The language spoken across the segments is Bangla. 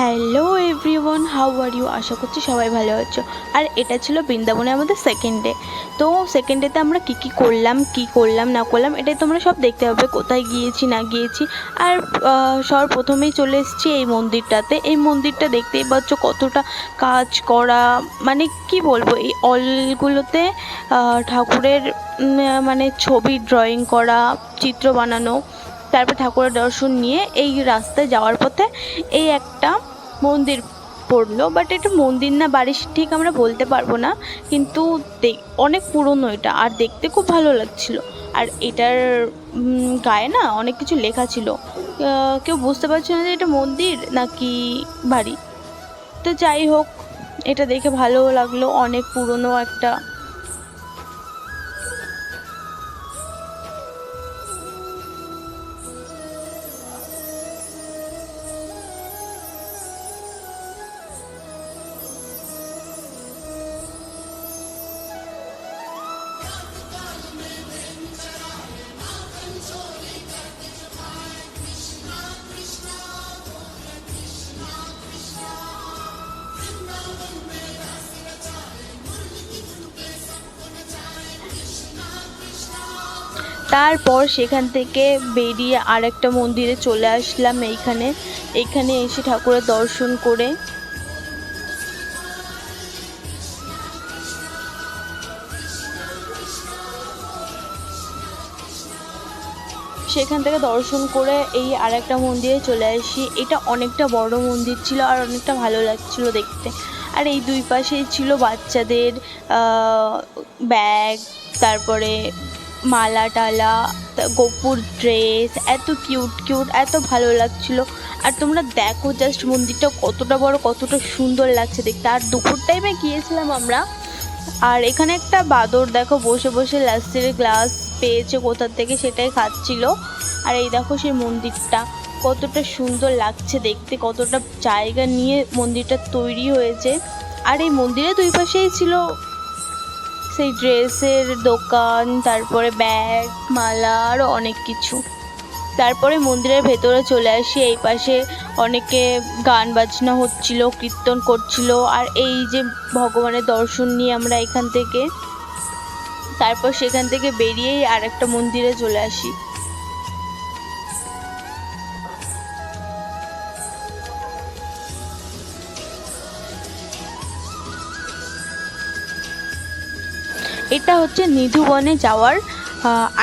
Hello everyone, how are you? আশা করছি সবাই ভালো আছো। আর এটা ছিল বৃন্দাবনে আমাদের সেকেন্ড ডে। তো সেকেন্ড ডেতে আমরা কী করলাম না করলাম এটাই তোমরা সব দেখতে পাবে, কোথায় গিয়েছি না গিয়েছি। আর সবার প্রথমেই চলে এসেছি এই মন্দিরটাতে। এই মন্দিরটা দেখতেই পাচ্ছ কতটা কাজ করা, মানে কি বলবো, এই অলগুলোতে ঠাকুরের মানে ছবি ড্রয়িং করা, চিত্র বানানো। তারপর ঠাকুরের দর্শন নিয়ে এই রাস্তায় যাওয়ার পথে এই একটা মন্দির পড়লো, বাট এটা মন্দির না বাড়ি ঠিক আমরা বলতে পারবো না, কিন্তু অনেক পুরনো এটা, আর দেখতে খুব ভালো লাগছিল। আর এটার গায়ে না অনেক কিছু লেখা ছিল, কেউ বুঝতে পারছে না যে এটা মন্দির নাকি বাড়ি। তো যাই হোক, এটা দেখে ভালো লাগলো, অনেক পুরনো একটা। তারপর সেখান থেকে বেরিয়ে আরেকটা মন্দিরে চলে আসলাম। এইখানে এসে ঠাকুরের দর্শন করে সেখান থেকে দর্শন করে এই আরেকটা মন্দিরে চলে আসি। এটা অনেকটা বড় মন্দির ছিল আর অনেকটা ভালো লাগছিল দেখতে। আর এই দুই পাশেই ছিল বাচ্চাদের ব্যাগ, তারপরে মালা টালা, গোপুর ড্রেস, এত কিউট কিউট, এত ভালো লাগছিল। আর তোমরা দেখো জাস্ট মন্দিরটা কতটা বড়, কতটা সুন্দর লাগছে দেখতে। আর দুপুর টাইমে গিয়েছিলাম আমরা। আর এখানে একটা বাঁদর দেখো বসে বসে লাস্টের গ্লাস পেয়েছে কোথা থেকে, সেটাই খাচ্ছিল। আর এই দেখো সেই মন্দিরটা কতটা সুন্দর লাগছে দেখতে, কতটা জায়গা নিয়ে মন্দিরটা তৈরি হয়েছে। আর এই মন্দিরের দুই পাশেই ছিল সেই ড্রেসের দোকান, তারপরে ব্যাগ, মালা, আরও অনেক কিছু। তারপরে মন্দিরের ভেতরে চলে আসি। এই পাশে অনেকে গান বাজনা হচ্ছিল, কীর্তন করছিল। আর এই যে ভগবানের দর্শন নিয়ে আমরা তারপর সেখান থেকে বেরিয়েই আর একটা মন্দিরে চলে আসি। এটা হচ্ছে নিধুবনে যাওয়ার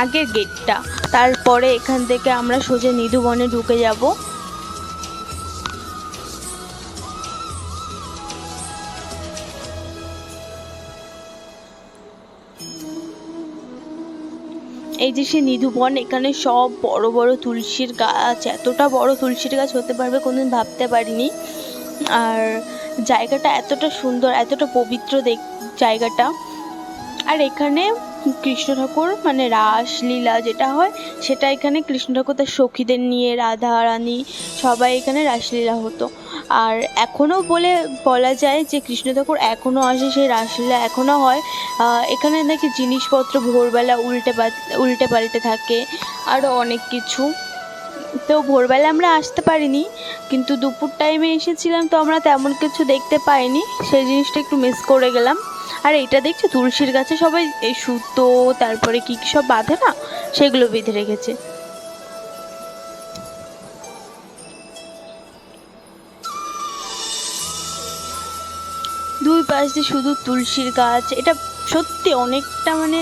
আগের গেটটা। তারপরে এখান থেকে আমরা সোজা নিধুবনে ঢুকে যাব। এই যে সে নিধুবন, এখানে সব বড় বড় তুলসীর গাছ, এতটা বড় তুলসীর গাছ হতে পারবে কোনোদিন ভাবতে পারিনি। আর জায়গাটা এতটা সুন্দর, এতটা পবিত্র জায়গাটা। আর এখানে কৃষ্ণ ঠাকুর মানে রাসলীলা যেটা হয় সেটা, এখানে কৃষ্ণ ঠাকুর তার সখীদের নিয়ে, রাধা রানী সবাই এখানে রাসলীলা হতো। আর এখনও বলা যায় যে কৃষ্ণ ঠাকুর এখনও আসে, সেই রাসলীলা এখনও হয়। এখানে নাকি জিনিসপত্র ভোরবেলা উল্টে পাল্টে থাকে, আরও অনেক কিছু। তো ভোরবেলা আমরা আসতে পারিনি, কিন্তু দুপুর টাইমে এসেছিলাম, তো আমরা তেমন কিছু দেখতে পাইনি, সেই জিনিসটা একটু মিস করে গেলাম। আর এইটা দেখছি তুলসীর গাছে সবাই এই সুতো, তারপরে কী কী সব বাঁধে না, সেগুলো বেঁধে রেখেছে। দুই পাশ দিয়ে শুধু তুলসীর গাছ। এটা সত্যি অনেকটা মানে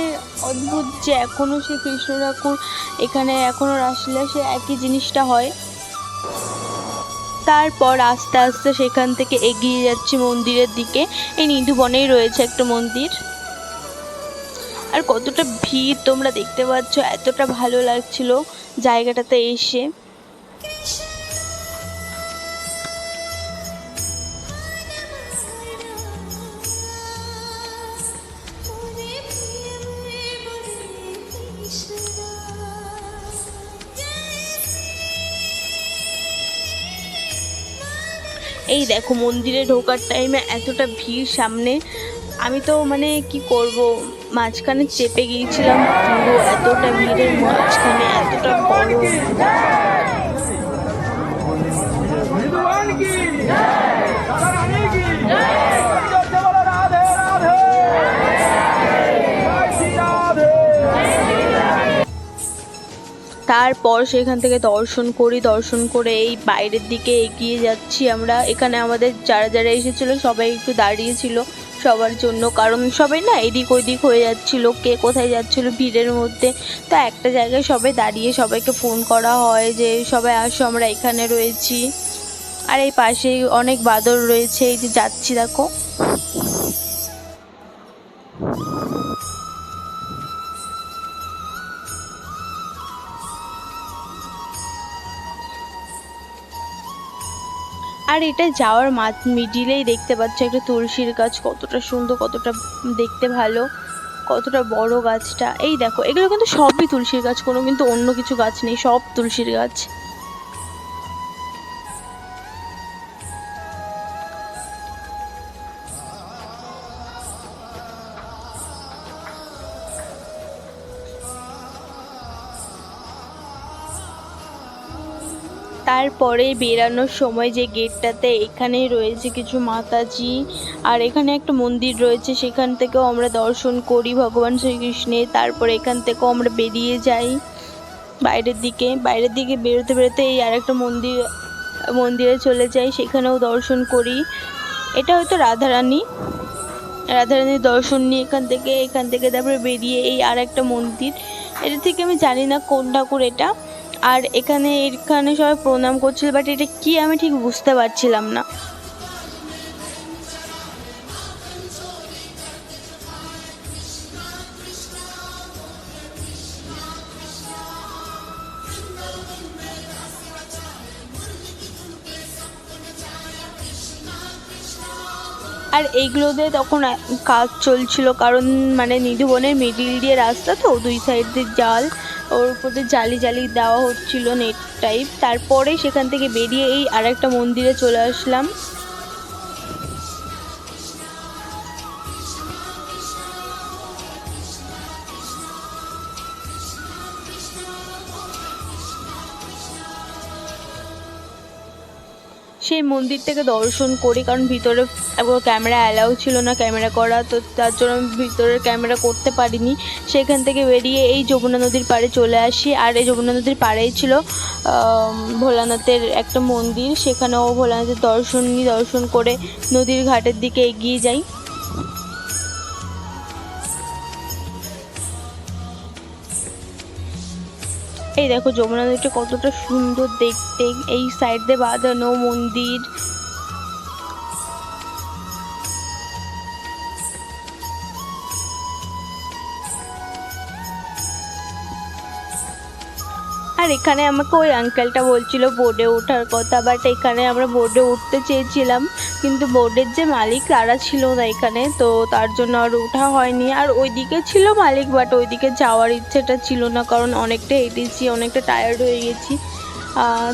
অদ্ভুত যে এখনও সে কৃষ্ণ ঠাকুর এখানে, এখনও রাসলীলা সে একই জিনিসটা হয়। তারপর আস্তে আস্তে সেখান থেকে এগিয়ে যাচ্ছি মন্দিরের দিকে। এই নিধুবনেই রয়েছে একটা মন্দির। আর কতটা ভিড় তোমরা দেখতে পাচ্ছ, এতটা ভালো লাগছিল জায়গাটাতে এসে। এই দেখো মন্দিরে ঢোকার টাইমে এতটা ভিড় সামনে, আমি তো মানে কি করব, মাঝখানে চেপে গিয়েছিলাম পুরো, এতটা ভিড়ের মাঝখানে, এতটা গরম। তারপর সেখান থেকে দর্শন করে এই বাইরের দিকে এগিয়ে যাচ্ছি আমরা। এখানে আমাদের যারা যারা এসেছিলো সবাই একটু দাঁড়িয়েছিল সবার জন্য, কারণ সবাই না এদিক ওদিক হয়ে যাচ্ছিলো, কে কোথায় যাচ্ছিলো ভিড়ের মধ্যে। তো একটা জায়গায় সবাই দাঁড়িয়ে সবাইকে ফোন করা হয় যে সবাই আসো আমরা এখানে রয়েছি। আর এই পাশেই অনেক বাদর রয়েছে, এই যে যাচ্ছি দেখো। আর এটা যাওয়ার মিডিলেই দেখতে পাচ্ছ একটা তুলসীর গাছ, কতটা সুন্দর, কতটা দেখতে ভালো, কতটা বড় গাছটা। এই দেখো এগুলো কিন্তু সবই তুলসীর গাছ, কোনো কিন্তু অন্য কিছু গাছ নেই, সব তুলসীর গাছ। তারপরে বেরানোর সময় যে গেটটাতে এখানেই রয়েছে কিছু মাতাজি, আর এখানে একটা মন্দির রয়েছে, সেখান থেকেও আমরা দর্শন করি ভগবান শ্রীকৃষ্ণের। তারপরে এখান থেকেও আমরা বেরিয়ে যাই বাইরের দিকে বেরোতে বেরোতে এই আরেকটা মন্দিরে চলে যাই, সেখানেও দর্শন করি। এটা হয়তো রাধারানীর দর্শন নিয়ে এখান থেকে তারপরে বেরিয়ে এই আরেকটা মন্দির, এটা থেকে আমি জানি না কোন ঠাকুর এটা। আর এখানে সবাই প্রণাম করছিল, বাট এটা কি আমি ঠিক বুঝতে পারছিলাম না। আর এইগুলোতে তখন কাজ চলছিল, কারণ মানে নিধুবনের মিডিল দিয়ে রাস্তা, তো দুই সাইড দিয়ে জাল, ওর উপর দিয়ে জালি দেওয়া হচ্ছিল নেট টাইপ। তারপরে সেখান থেকে বেরিয়ে এই আরেকটা মন্দিরে চলে আসলাম। সেই মন্দির থেকে দর্শন করি, কারণ ভিতরে ক্যামেরা অ্যালাউ ছিল না ক্যামেরা করা, তো তার জন্য ভিতরের ক্যামেরা করতে পারিনি। সেখান থেকে বেরিয়ে এই যমুনা নদীর পাড়ে চলে আসি, আর এই যমুনা নদীর পাড়েই ছিল ভোলানাথের একটা মন্দির, সেখানেও ভোলানাথের দর্শন করে নদীর ঘাটের দিকে এগিয়ে যাই। এই দেখো যমুনা নদীটা কতটা সুন্দর দেখতে, এই সাইড দিয়ে বাঁধানো মন্দির। আর এখানে আমাকে ওই আঙ্কেলটা বলছিল বোর্ডে ওঠার কথা, বাট এখানে আমরা বোর্ডে উঠতে চেয়েছিলাম, কিন্তু বোর্ডের যে মালিক তারা ছিল না এখানে, তো তার জন্য আর ওঠা হয়নি। আর ওইদিকে ছিল মালিক, বাট ওইদিকে যাওয়ার ইচ্ছেটা ছিল না, কারণ অনেকটা হেঁটেছি, অনেকটা টায়ার্ড হয়ে গেছি।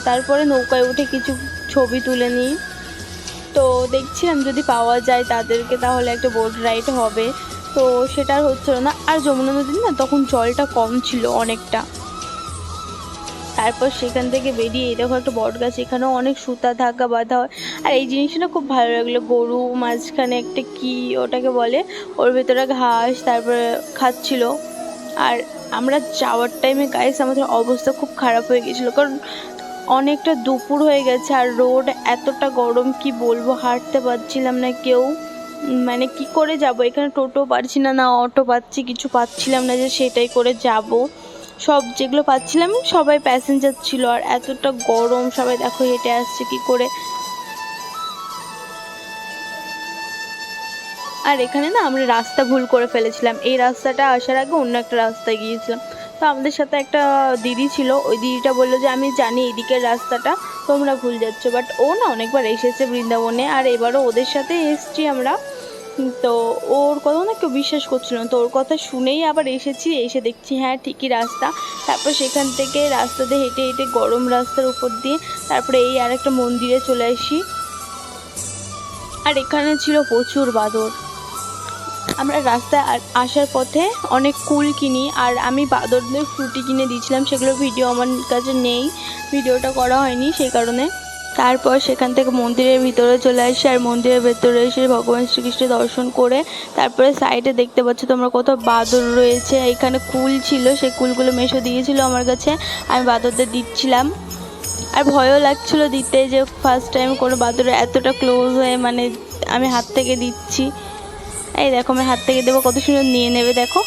তারপরে নৌকায় উঠে কিছু ছবি তুলে নিই, তো দেখছিলাম যদি পাওয়া যায় তাদেরকে তাহলে একটা বোট রাইড হবে, তো সেটা আর হচ্ছিল না। আর যমুনা নদীর না তখন জলটা কম ছিল অনেকটা। তারপর সেখান থেকে বেরিয়ে এই দেখো একটা বট গাছ, এখানেও অনেক সুতা ধাগা বাঁধা হয়। আর এই জিনিসটা খুব ভালো লাগলো, গরু মাঝখানে একটা কি ওটাকে বলে, ওর ভেতরে ঘাস তারপরে খাচ্ছিল। আর আমরা যাওয়ার টাইমে গাইস আমাদের অবস্থা খুব খারাপ হয়ে গেছিলো, কারণ অনেকটা দুপুর হয়ে গেছে আর রোড এতটা গরম, কি বলবো, হাঁটতে পারছিলাম না কেউ, মানে কি করে যাব, এখানে টোটো পাচ্ছি না, অটো পাচ্ছি, কিছু পাচ্ছিলাম না যে সেটাই করে যাব। সব যেগুলো পাচ্ছিলাম সবাই প্যাসেঞ্জার ছিল, আর এতটা গরম, সবাই দেখো হেঁটে আসছে কি করে। আর এখানে না আমরা রাস্তা ভুল করে ফেলেছিলাম, এই রাস্তাটা আসার আগে অন্য একটা রাস্তায় গিয়েছিলাম। তো আমাদের সাথে একটা দিদি ছিল, ওই দিদিটা বললো যে আমি জানি এদিকের রাস্তাটা, তোমরা ভুল যাচ্ছ। বাট ও না অনেকবার এসেছে বৃন্দাবনে, আর এবারও ওদের সাথে এসছি আমরা, তো ওর কথা না কেউ বিশ্বাস করছিল না, তো ওর কথা শুনেই আবার এসেছি, এসে দেখছি হ্যাঁ ঠিকই রাস্তা। তারপর সেখান থেকে রাস্তাতে হেঁটে হেঁটে গরম রাস্তার উপর দিয়ে তারপরে এই আর একটা মন্দিরে চলে আসি। আর এখানে ছিল প্রচুর বাঁদর। আমরা রাস্তায় আসার পথে অনেক কুল কিনি, আর আমি বাঁদরদের ফ্রুটি কিনে দিয়েছিলাম, সেগুলো ভিডিও আমার কাছে নেই, ভিডিওটা করা হয়নি সেই কারণে। তারপর সেখান থেকে মন্দিরের ভিতরে চলে আসি, আর মন্দিরের ভেতরে এসে ভগবান শ্রীকৃষ্ণের দর্শন করে তারপরে সাইডে দেখতে পাচ্ছ তোমরা কত বাদর রয়েছে। এখানে কুল ছিল, সেই কুলগুলো মেশো দিয়েছিল আমার কাছে, আমি বাদরদের দিচ্ছিলাম। আর ভয়ও লাগছিল দিতে, যে ফার্স্ট টাইম কোনো বাদরে এতটা ক্লোজ হয়ে মানে আমি হাত থেকে দিচ্ছি। এই দেখো আমি হাত থেকে দেবো, কত সুন্দর নিয়ে নেবে দেখো।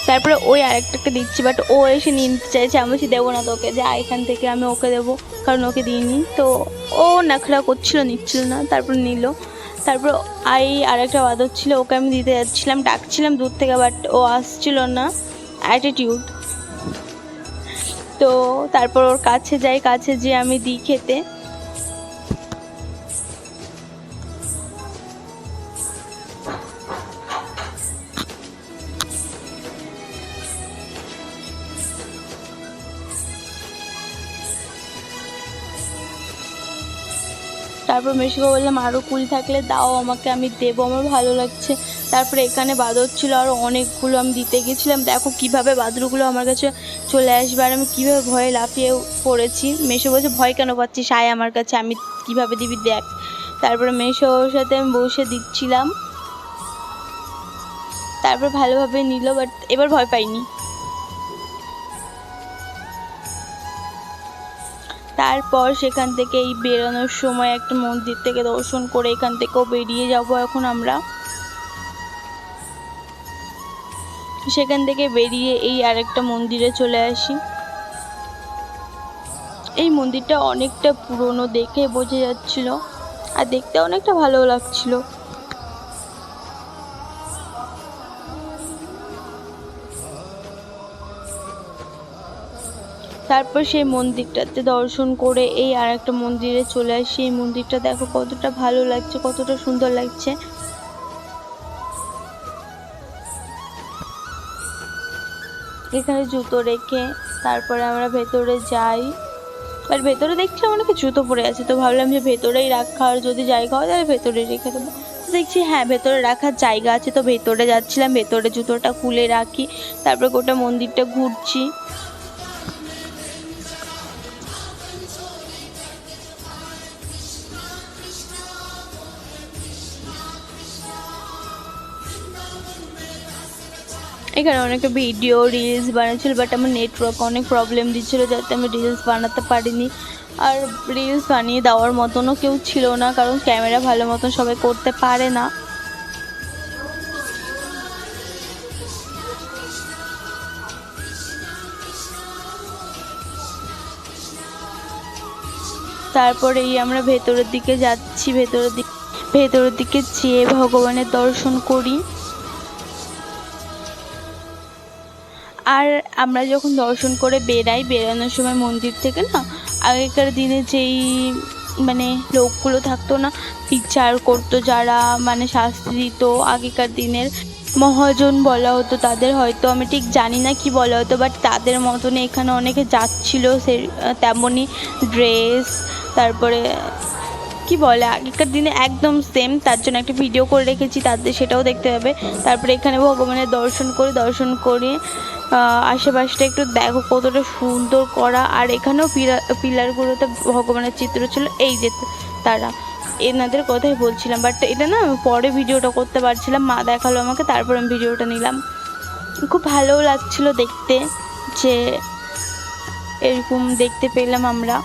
তারপরে ওই আরেকটাকে দিচ্ছি, বাট ও এসে নিতে চাইছে, আমি বলছি দেবো না তোকে, যা এখান থেকে, আমি ওকে দেবো, কারণ ওকে দিইনি। তো ও নাখড়া করছিল, নিচ্ছিল না, তারপর নিল। তারপর আরেকটা বাদর ছিল, ওকে আমি দিতে যাচ্ছিলাম, ডাকছিলাম দূর থেকে, বাট ও আসছিল না, অ্যাটিটিউড। তো তারপর ওর কাছে যাই, কাছে যেয়ে আমি দিই খেতে। তারপর মেশোকে বললাম আরও কুল থাকলে দাও আমাকে, আমি দেবো, আমার ভালো লাগছে। তারপরে এখানে বাদর ছিল আরও অনেকগুলো, আমি দিতে গেছিলাম, দেখো কিভাবে বাদরগুলো আমার কাছে চলে আসবে, আর আমি কীভাবে ভয়ে লাফিয়ে পড়েছি। মেশো বলছে ভয় কেন পাচ্ছিস, আয় আমার কাছে, আমি কীভাবে দিবি দেখ। তারপরে মেশোর সাথে আমি বসে দিচ্ছিলাম, তারপর ভালোভাবে নিল, বাট এবার ভয় পাইনি। তারপর সেখান থেকে এই বেরোনোর সময় একটা মন্দির থেকে দর্শন করে এখান থেকেও বেরিয়ে যাব এখন আমরা। সেখান থেকে বেরিয়ে এই আরেকটা মন্দিরে চলে আসি। এই মন্দিরটা অনেকটা পুরনো দেখে বোঝা যাচ্ছিল, আর দেখতে অনেকটা ভালো লাগছিল। তারপর সেই মন্দিরটাতে দর্শন করে এই আরেকটা মন্দিরে চলে আসি। এই মন্দিরটা দেখো কতটা ভালো লাগছে, কতটা সুন্দর লাগছে। এখানে জুতো রেখে তারপরে আমরা ভেতরে যাই, আর ভেতরে দেখছিলাম অনেকে জুতো পরে আছে, তো ভাবলাম যে ভেতরেই রাখার যদি জায়গা হয় তাহলে ভেতরে রেখে দেবো। দেখছি হ্যাঁ ভেতরে রাখার জায়গা আছে, তো ভেতরে যাচ্ছিলাম, ভেতরে জুতোটা খুলে রাখি। তারপরে গোটা মন্দিরটা ঘুরছি। এখানে অনেকে ভিডিও রিলস বানাচ্ছিল, বাট আমার নেটওয়ার্ক অনেক প্রবলেম দিচ্ছিলো, যাতে আমি রিলস বানাতে পারিনি। আর রিলস বানিয়ে দেওয়ার মতনও কেউ ছিল না, কারণ ক্যামেরা ভালো মতন সবাই করতে পারে না। তারপরে আমরা ভেতরের দিকে যাচ্ছি, ভেতরের দিকে যেয়ে ভগবানের দর্শন করি। আর আমরা যখন দর্শন করে বেরানোর সময় মন্দির থেকে না, আগেকার দিনে যেই মানে লোকগুলো থাকতো না, বিচার করতো, যারা মানে শাস্তি দিত, আগেকার দিনের মহাজন বলা হতো তাদের, হয়তো আমি ঠিক জানি না কি বলা হতো, বাট তাদের মতনই এখানে অনেকে যাচ্ছিল, সে তেমনই ড্রেস, তারপরে কি বলে আগেকার দিনে একদম সেম, তার জন্য একটা ভিডিও করে রেখেছি, তাদের সেটাও দেখতে হবে। তারপরে এখানে ভগবানের দর্শন করে আশেপাশটা একটু দেখো কতটা সুন্দর করা, আর এখানেও পিলারগুলোতে ভগবানের চিত্র ছিল, এই যে তারা, এনাদের কথাই বলছিলাম, বাট এটা না পরে ভিডিওটা করতে পারছিলাম, মা দেখালো আমাকে, তারপর আমি ভিডিওটা নিলাম। খুব ভালোও লাগছিল দেখতে, যে এরকম দেখতে পেলাম আমরা।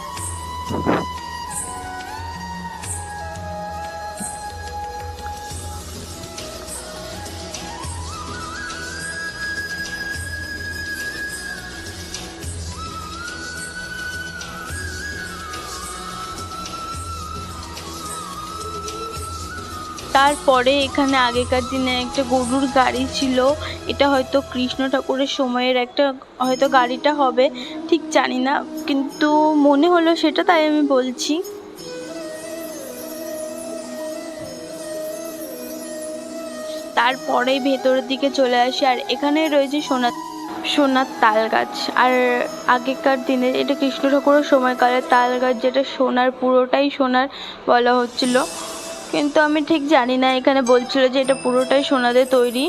তারপরে এখানে আগেকার দিনে একটা গরুর গাড়ি ছিল, এটা হয়তো কৃষ্ণ ঠাকুরের সময়ের একটা হয়তো গাড়িটা হবে, ঠিক জানি না, কিন্তু মনে হলো সেটা, তাই আমি বলছি। তারপরে ভেতরের দিকে চলে আসি, আর এখানে রয়েছে সোনার তাল গাছ। আর আগেকার দিনে এটা কৃষ্ণ ঠাকুরের সময়কালের তাল গাছ, যেটা সোনার, পুরোটাই সোনার বলা হচ্ছিল, কিন্তু আমি ঠিক জানি না, এখানে বলছিল যে এটা পুরোটাই সোনা দিয়ে তৈরি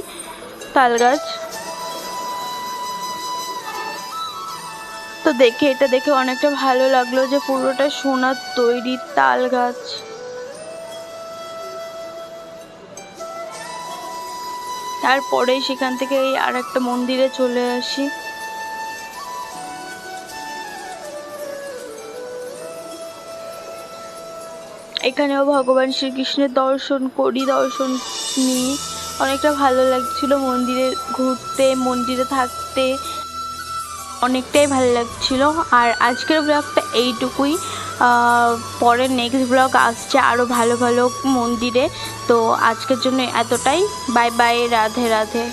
তাল গাছ। তো দেখে এটা দেখে অনেকটা ভালো লাগলো যে পুরোটা সোনার তৈরি তাল গাছ। তারপরে সেখান থেকে এই আর একটা মন্দিরে চলে আসি। এখানেও ভগবান শ্রীকৃষ্ণের দর্শন করি, দর্শন নিই। অনেকটা ভালো লাগছিল মন্দিরে ঘুরতে, মন্দিরে থাকতে অনেকটাই ভালো লাগছিল। আর আজকের ব্লগটা এইটুকুই। পরে নেক্সট ব্লগ আসছে আরও ভালো ভালো মন্দিরে। তো আজকের জন্য এতটাই। Bye bye, Radhe Radhe.